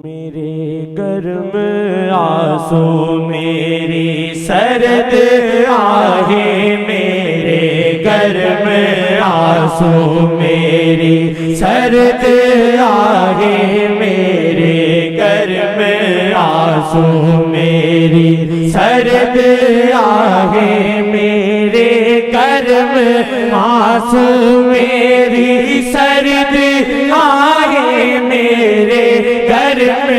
میرے گرم آنسو میری سرد آہیں، میرے گرم آنسو میری سرد آہیں، میرے گرم آنسو میری سرد آہیں، میرے گرم آنسو میری سرد آہیں، میرے گرم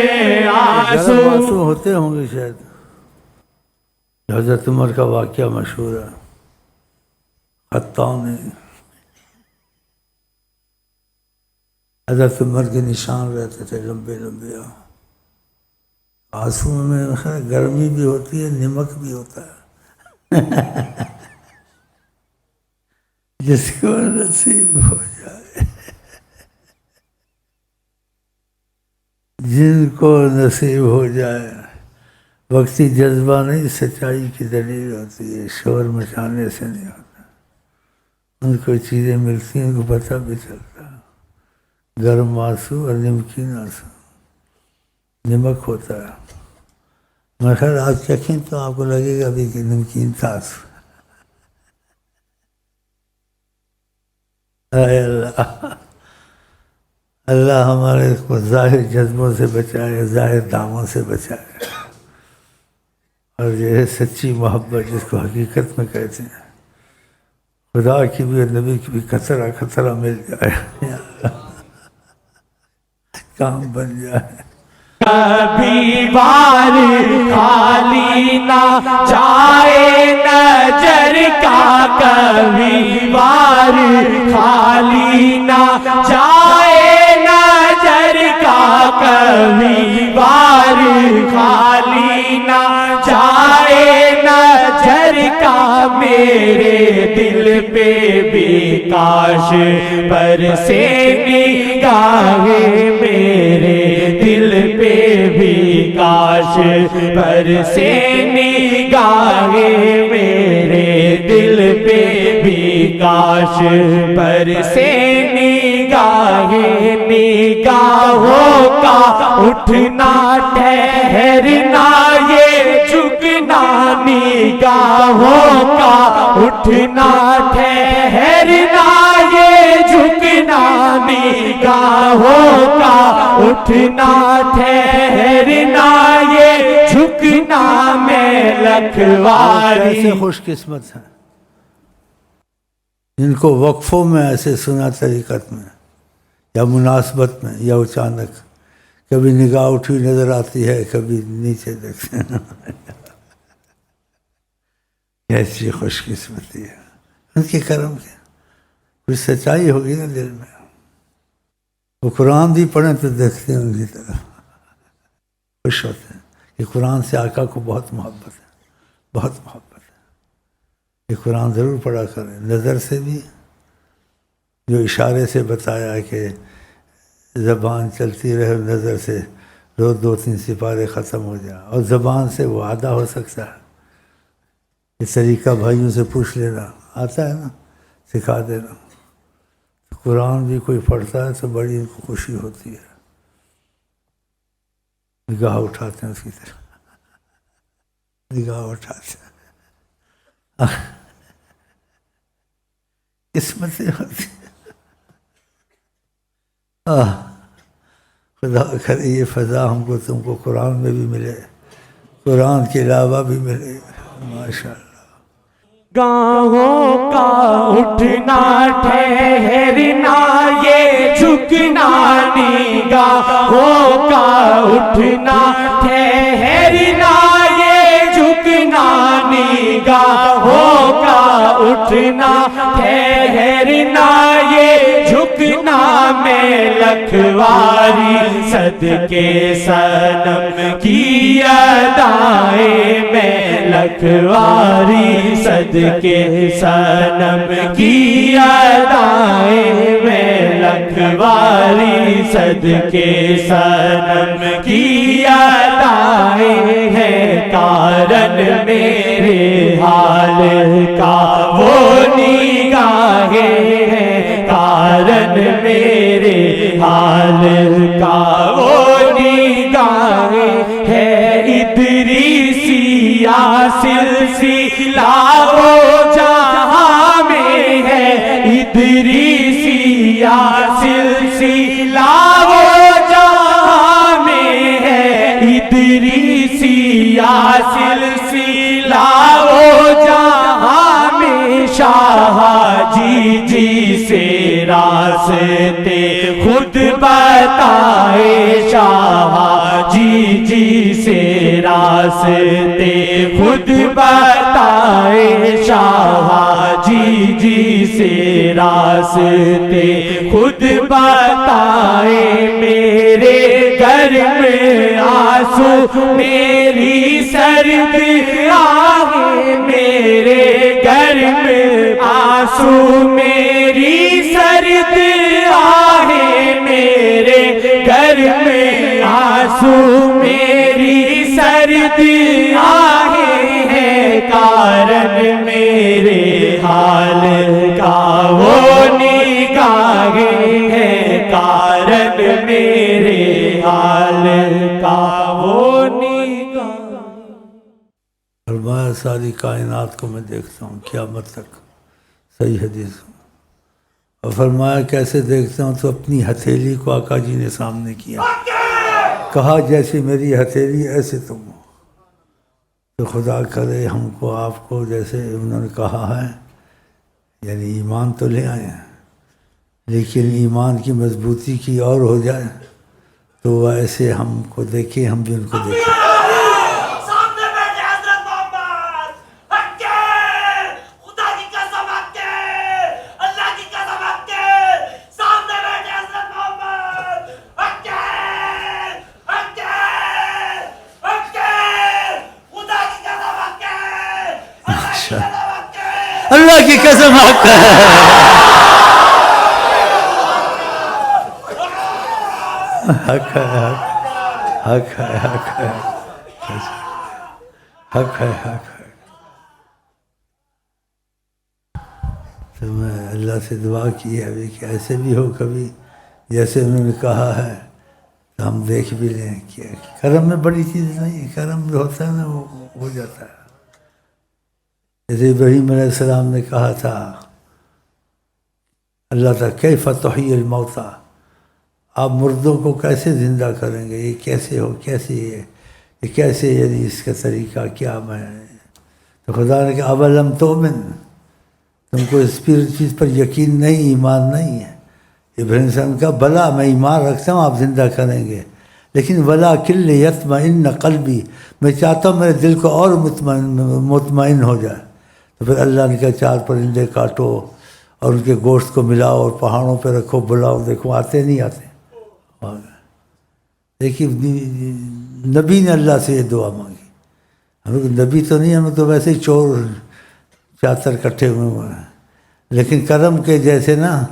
آنسو ہوتے ہوں گے شاید. حضرت عمر کا واقعہ مشہور ہے. خطاؤں نے حضرت عمر کے نشان رہتے تھے لمبے لمبے. آنسو میں گرمی بھی ہوتی ہے، نمک بھی ہوتا ہے. جس کو نصیب ہو جائے، جن کو نصیب ہو جائے. وقتی جذبہ نہیں، سچائی کی دلیل ہوتی ہے. شور مچانے سے نہیں ہوتا. ان کو چیزیں ملتی ہیں، ان کو پتہ بھی چلتا ہے. گرم آنسو اور نمکین آنسو. نمک ہوتا ہے. مگر خیر آپ چکھیں تو آپ کو لگے گا بھی کہ نمکین تھا آنسو. اے اللہ، اللہ ہمارے کو ظاہر جذبوں سے بچائے، ظاہر داموں سے بچائے. اور یہ ہے سچی محبت، جس کو حقیقت میں کہتے ہیں. خدا کی بھی اور نبی کی بھی قطرہ قطرہ مل جائے، کام بن جائے. کبھی بار خالی نہ جائے نظر کا، کبھی بار خالی نہ جائے نظر کا، کبھی بار خالی نہ جائے نظر کا. میرے دل پہ بھی کاش برسے نگاہیں، میرے دل پہ بھی کاش برسے نگاہیں، میرے دل پہ بھی کاش برسے نگاہیں. نگاہوں کا اٹھنا ٹھہرنا یہ جھکنا، نگاہوں کا اٹھنا ٹھہرنا یہ جھکنا، نگاہوں کا اٹھنا ٹھہرنا یہ جھکنا. میں لکھواری ایسے خوش قسمت ہیں جن کو وقفوں میں ایسے سنا طریقت میں یا مناسبت میں یا اچانک کبھی نگاہ اٹھی نظر آتی ہے، کبھی نیچے دیکھتے ہیں. ایسی خوش قسمتی ہے ان کے کرم کے. کچھ سچائی ہوگی نا دل میں. وہ قرآن بھی پڑھیں تو دیکھتے ہیں ان کی طرف، خوش ہوتے ہیں کہ قرآن سے آقا کو بہت محبت ہے، بہت محبت ہے. یہ قرآن ضرور پڑھا کریں. نظر سے بھی جو اشارے سے بتایا کہ زبان چلتی رہے، نظر سے روز 2-3 سپارے ختم ہو جائیں. اور زبان سے وہ عادہ ہو سکتا ہے. یہ طریقہ بھائیوں سے پوچھ لینا آتا ہے نا، سکھا دینا. قرآن بھی کوئی پڑھتا ہے تو بڑی ان کو خوشی ہوتی ہے. نگاہ اٹھاتے ہیں اس کی طرف، نگاہ اٹھاتے ہیں. قسمتیں ہوتی ہیں. خدا کرے یہ فضا ہم کو تم کو قرآن میں بھی ملے، قرآن کے علاوہ بھی ملے. ماشاء اللہ. گاہوں کا اٹھنا ٹھہرنا یہ جھکنا، نگاہوں کا اٹھنا ٹھہرنا یہ جھکنا، نگاہوں کا اٹھنا ٹھہرنا یہ جھکنا. میں لکھواری صدقے صنم کی ادائیں، میں لکھواری صدقے صنم کی ادائیں، میں لکھواری صدقے صنم کی ادائیں. ہے کارن میرے حال کا وہ نگاہیں، ہے کارن میرے حال کا وہ نگاہیں. سلسلہ وہ جہاں میں ہے ادریسیہ سلسلہ وہ جہاں میں ہے ادریسیہ سلسلہ وہ جہاں میں شاہ جی سے راستے خود بتائے شاہ جی سے راستے خود بتائے شاہ جی سے راستے خود بتائے میرے گھر میں آنسو میری سرد آہیں میرے گھر میں آنسو میری سرد آہیں میرے گھر میں آنسو میری سرد آہیں ہیں کارن میرے حال کا وہ نگاہیں ہیں کارن میرے حال کا وہ نگاہیں. فرمایا ساری کائنات کو میں دیکھتا ہوں قیامت تک، صحیح حدیث. اور فرمایا کیسے دیکھتا ہوں تو اپنی ہتھیلی کو آقا جی نے سامنے کیا، کہا جیسی میری ہتھیلی ایسے تم ہو. تو خدا کرے ہم کو آپ کو جیسے انہوں نے کہا ہے، یعنی ایمان تو لے آئے ہیں لیکن ایمان کی مضبوطی کی اور ہو جائے تو ایسے ہم کو دیکھیں ہم بھی ان کو دیکھیں. اللہ کی قسم حق ہے، حق ہے، حق ہے، حق ہے، حق ہے، حق ہے. تو میں اللہ سے دعا کی ہے ابھی کہ ایسے بھی ہو کبھی جیسے انہوں نے کہا ہے تو ہم دیکھ بھی لیں کہ کرم میں بڑی چیز نہیں ہے، کرم جو ہوتا ہے نا وہ ہو جاتا ہے. جیسے ابراہیم علیہ السلام نے کہا تھا اللہ تعالیٰ کیف تحیی الموتیٰ، آپ مردوں کو کیسے زندہ کریں گے، یہ کیسے ہو، کیسے یہ کیسے، یعنی اس کا طریقہ کیا میں. تو خدا نے کہا اولم تؤمن، تم کو اس چیز پر یقین نہیں، ایمان نہیں ہے. ابراہیم علیہ السلام نے کہا بلا میں ایمان رکھتا ہوں آپ زندہ کریں گے لیکن ولکن لیطمئن قلبی، میں چاہتا ہوں میرے دل کو اور مطمئن ہو جائے. تو پھر اللہ نے کہا 4 پرندے کاٹو اور ان کے گوشت کو ملاؤ اور پہاڑوں پہ رکھو، بلاؤ، دیکھو آتے نہیں آتے. دیکھیے نبی نے اللہ سے یہ دعا مانگی. ہم لوگ نبی تو نہیں، ہم تو ویسے ہی چور چاتر کٹھے ہوئے ہیں، لیکن کرم کے جیسے نا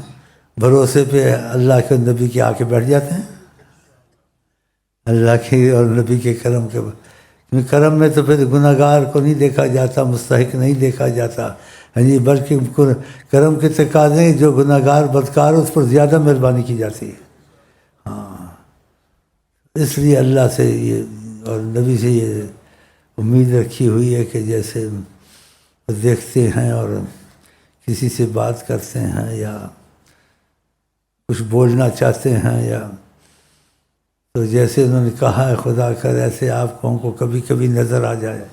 بھروسے پہ اللہ کے نبی کے آ کے بیٹھ جاتے ہیں، اللہ کے اور نبی کے کرم کے. کرم میں تو پھر گناہ گار کو نہیں دیکھا جاتا، مستحق نہیں دیکھا جاتا، یعنی بلکہ کرم کے تقاضے جو گناہ گار بدکار اس پر زیادہ مہربانی کی جاتی ہے. ہاں اس لیے اللہ سے یہ اور نبی سے یہ امید رکھی ہوئی ہے کہ جیسے دیکھتے ہیں اور کسی سے بات کرتے ہیں یا کچھ بولنا چاہتے ہیں یا تو جیسے انہوں نے کہا ہے خدا کر ایسے آپ کو ہم کو کبھی کبھی نظر آ جائے،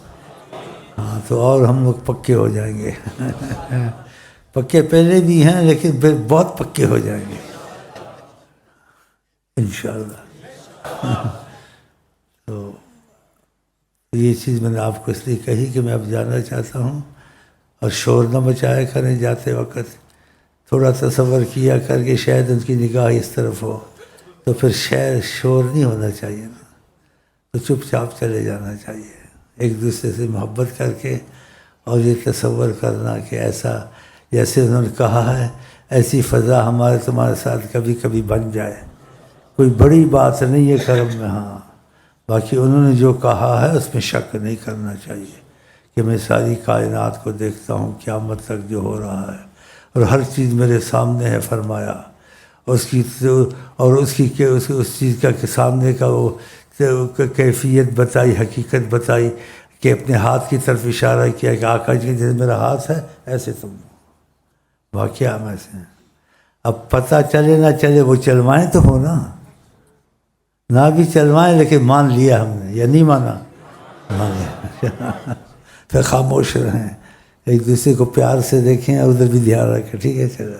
ہاں تو اور ہم لوگ پکے ہو جائیں گے. پکے پہلے بھی ہیں لیکن پھر بہت پکے ہو جائیں گے انشاءاللہ. تو یہ چیز میں نے آپ کو اس لیے کہی کہ میں اب جانا چاہتا ہوں اور شور نہ مچایا کریں جاتے وقت، تھوڑا تصور کیا کر کے شاید ان کی نگاہ اس طرف ہو تو پھر شور نہیں ہونا چاہیے نا، تو چپ چاپ چلے جانا چاہیے ایک دوسرے سے محبت کر کے. اور یہ تصور کرنا کہ ایسا جیسے انہوں نے کہا ہے ایسی فضا ہمارے تمہارے ساتھ کبھی کبھی بن جائے، کوئی بڑی بات نہیں ہے کرم میں. ہاں باقی انہوں نے جو کہا ہے اس میں شک نہیں کرنا چاہیے کہ میں ساری کائنات کو دیکھتا ہوں قیامت تک جو ہو رہا ہے اور ہر چیز میرے سامنے ہے فرمایا. اس چیز کا سامنے کا وہ کیفیت بتائی، حقیقت بتائی کہ اپنے ہاتھ کی طرف اشارہ کیا کہ آقا جی جیسے میرا ہاتھ ہے ایسے تم واقعہ میں سے. اب پتہ چلے نہ چلے وہ چلوائیں تو ہو نا، نہ بھی چلوائیں لیکن مان لیا ہم نے یا نہیں مانا، مان لیا. پھر خاموش رہیں، ایک دوسرے کو پیار سے دیکھیں، ادھر بھی دھیان رکھیں. ٹھیک ہے چلو.